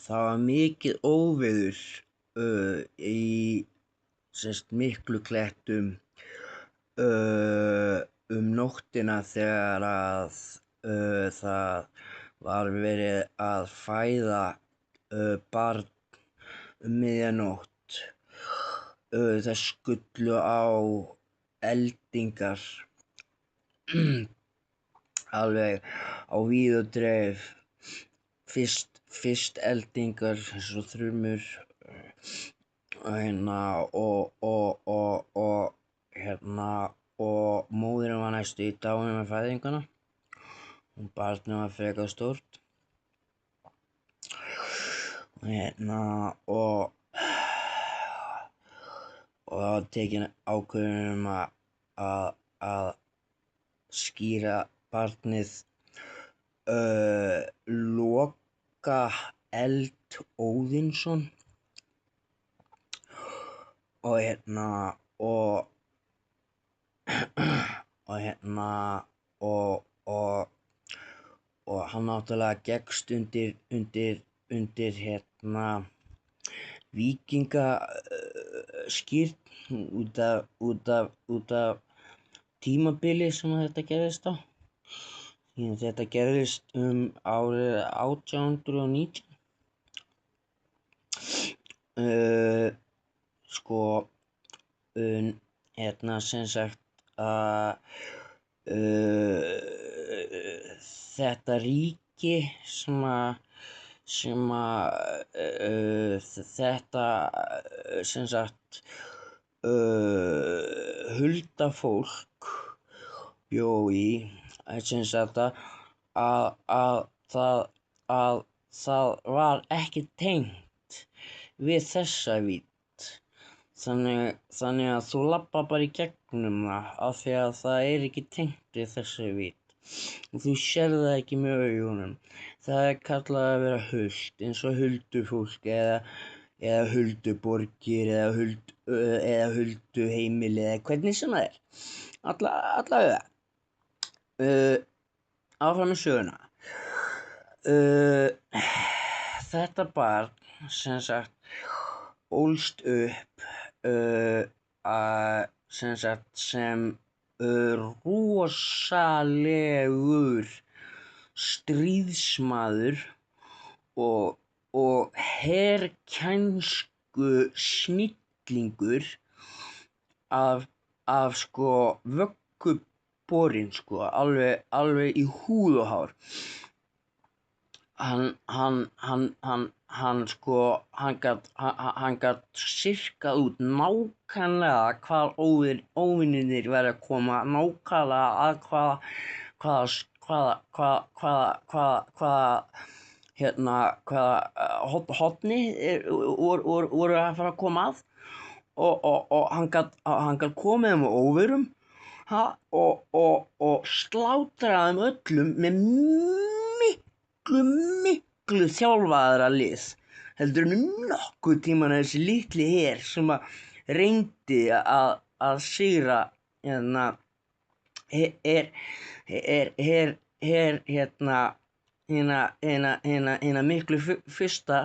Það var mikið óveður í Mikluklettum nóttina þegar að það var verið að fæða barn miðja nótt. Það skullu á eldingar alveg á víð og dreif. Fyrst eldingar eins og þrumur og móðirin var næstum í dáin með fæðinguna og barnið var frekar stórt og það var tekin ákvörðun að skíra barnið Loka Eld Óðinsson og hann náttúrulega gekkst undir víkingaskírn út af tímabili sem þetta gerðist á. Þetta gerðist árið 1819. Sem sagt þetta ríki huldafólk bjó í, að það var ekki tengt við þessa vídd. Þannig að þú labbar bara í gegnum það af því að það ekki tengt við þessa vídd. Þú sérð það ekki með augunum. Það kallað að vera huld, eins og huldufólk eða hulduborgir eða hulduheimili eða hvernig sem það allavega. Áfram með söguna. Þetta barn ólst upp sem rosalegur stríðsmaður og herkænsku snillingur af vögguborinn alveg í húð og hár. Hann gat sirkað út nákvæmlega hvar óvinirnir væru að koma, nákvæmlega að hvaða horni voru að fara að koma að og hann gat komið þeim á óverum og slátrað þeim öllum með miklu þjálfaðra lið heldur en nokkuð tímann þessi litli her sem að reyndi að sigra hina miklu fyrsta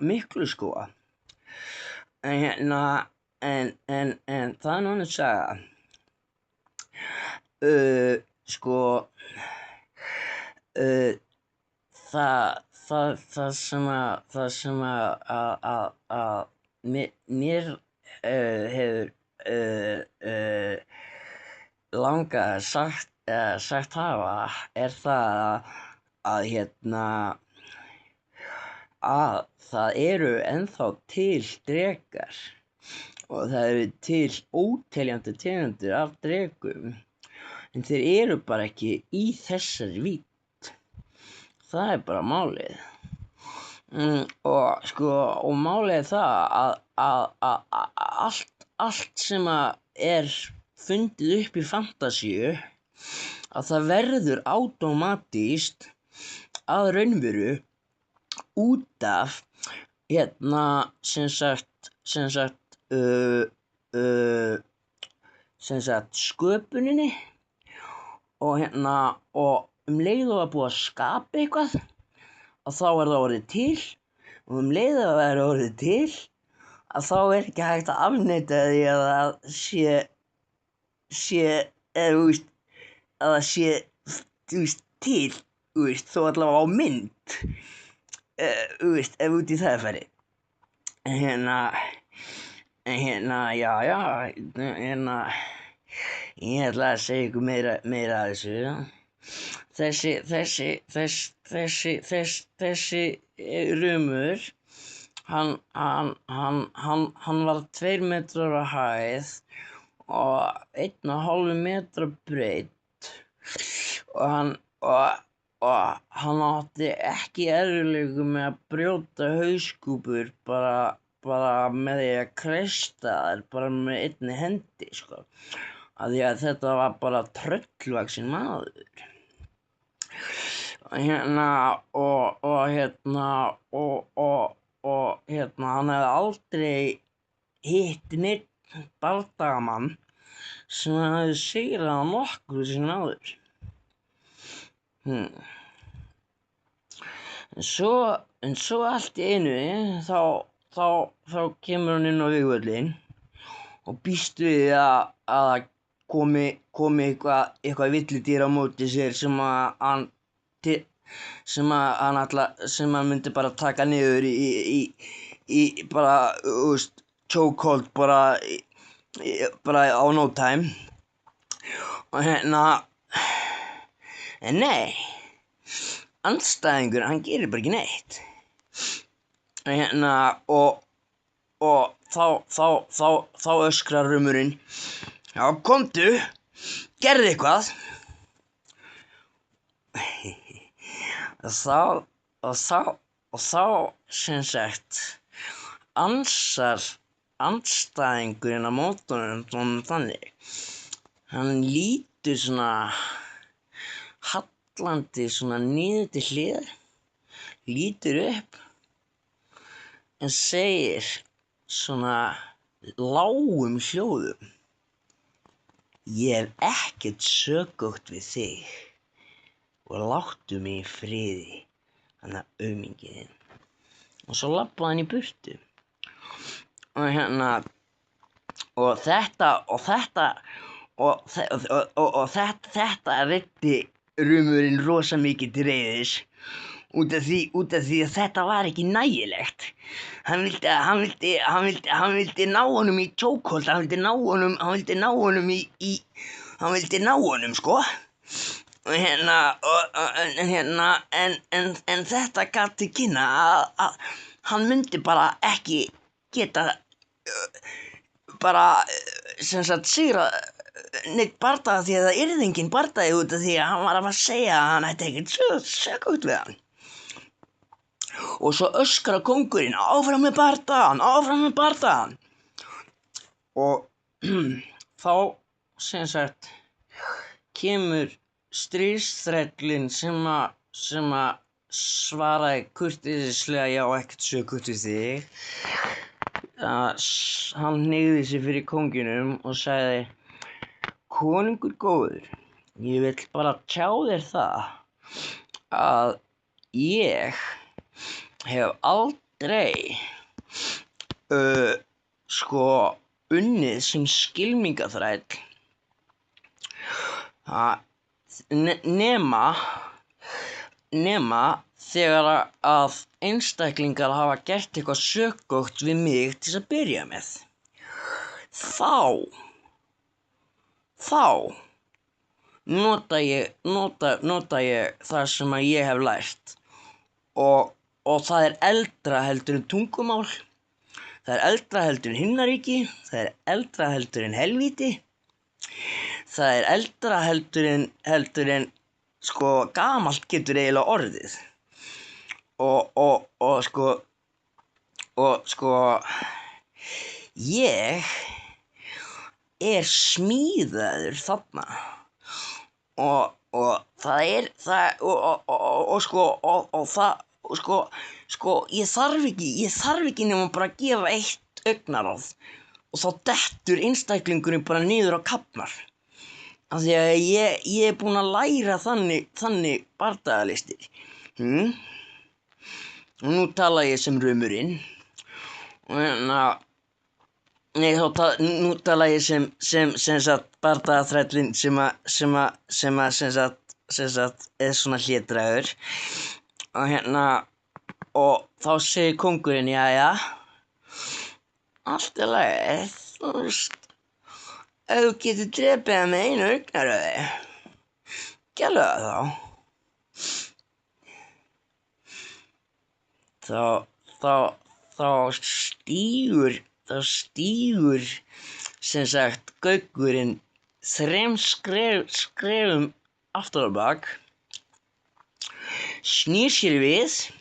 Mikluskóga. En það er önnur saga. Það sem mér hefur langað sagt hafa er það að það eru ennþá til drekar og það eru til óteljandi tegundir af drekum en þeir eru bara ekki í þessari vídd. Það er bara málið. Og málið er það að allt sem er fundið upp í fantasíu að það verður átómatískt að raunveru út af sköpuninni og leið og að búið að skapa eitthvað að þá það orðið til og leið að það orðið til að þá ekki hægt að afneita því að það sé eða að það sé til þó allavega á mynd ef út í það færi en já ég ætla að segja ykkur meira af þessu þessi rumur hann var 2 metrar á hæð og 1,5 metra breidd og hann átti ekki erfiðleikum með að brjóta hauskúpur bara með því að kreista þær bara með einni hendi sko. Af því að þetta var bara tröllvaxinn maður. Hann hefði aldrei hitt neinn bardagamann sem hefði sigrað hann nokkru sinni áður. En svo allt í einu þá kemur hann inn á vígvöllinn og býst við að það komi eitthvað villidýr á móti sér sem hann myndi bara taka niður í bara chokehold bara á no time og en nei andstæðingur hann gerir bara ekki neitt og þá öskrar rumurinn já komdu gerðu eitthvað og þá sem sagt ansar andstæðingurinn á mótornum þannig hann lítur svona hallandi svona niður til hliðar lítur upp en segir svona lágum hljóðum ég hef ekkert sökugt við þig og láttu mig í friði hana aumingiðinn og svo labbaði hann í burtu og þetta reiddi rumurinn rosa mikið til reiðis út af því að þetta var ekki nægilegt hann vildi ná honum í chokehold hann vildi ná honum sko en þetta gat til kynna að hann myndi bara ekki geta sem sagt sigrað neitt bardaga því að það yrði enginn bardagi út af því að hann var að segja að hann ætti ekkert sökugt við hann og svo öskrar kóngurinn áfram með bardagan og þá sem sagt kemur stríðsþrællinn sem að svaraði kurteislega já ekkert sökugt við þig hann hneigði sig fyrir kónginum og sagði konungur góður ég vill bara tjá þér það að ég hef aldrei unnið sem skylmingaþræll nema þegar að einstaklingar hafa gert eitthvað sökugt við mig til að byrja með þá nota ég það sem að ég hef lært og það er eldra heldur en tungumál það er eldra heldur en himnaríki það er eldra heldur en helvíti það er eldra heldur en gamalt getur eiginlega orðið ég er smíðaður þarna og það er það ég þarf ekki nema bara að gefa eitt augnaráð og þá dettur einstaklingurinn bara niður á kafnar af því að ég er búinn að læra þannig bardagalistir Og nú tala ég sem rumurinn. Og nú tala ég sem sagt bardagaþrællinn sem sagt er svona hlédrægur. Og þá segir kóngurinn, jæja, allt í lagi, þú veist, ef þú getur drepið hann með einu augnaráði, gerðu það þá. Þá stígur sem sagt gaugurinn 3 skrefum aftur á bak, snýr sér við,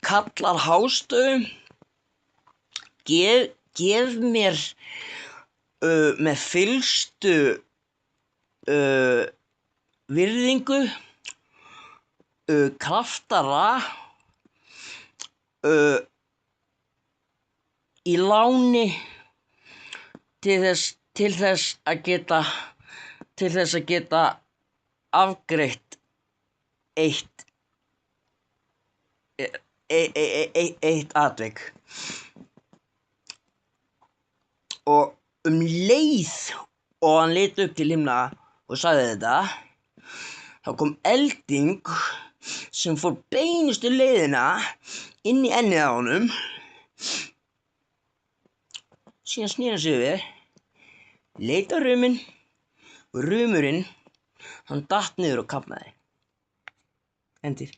kallar hástöfum, gef mér með fyllstu virðingu kraftara í láni til þess að geta afgreitt eitt atvik. Og leið og hann leit upp til himna og sagði þetta, þá kom elding sem fór beinustu leiðina inn í ennið á honum. Síðan sneri hann sig við, leit á ruminn og rumurinn, hann datt niður og kafnaði. Endir.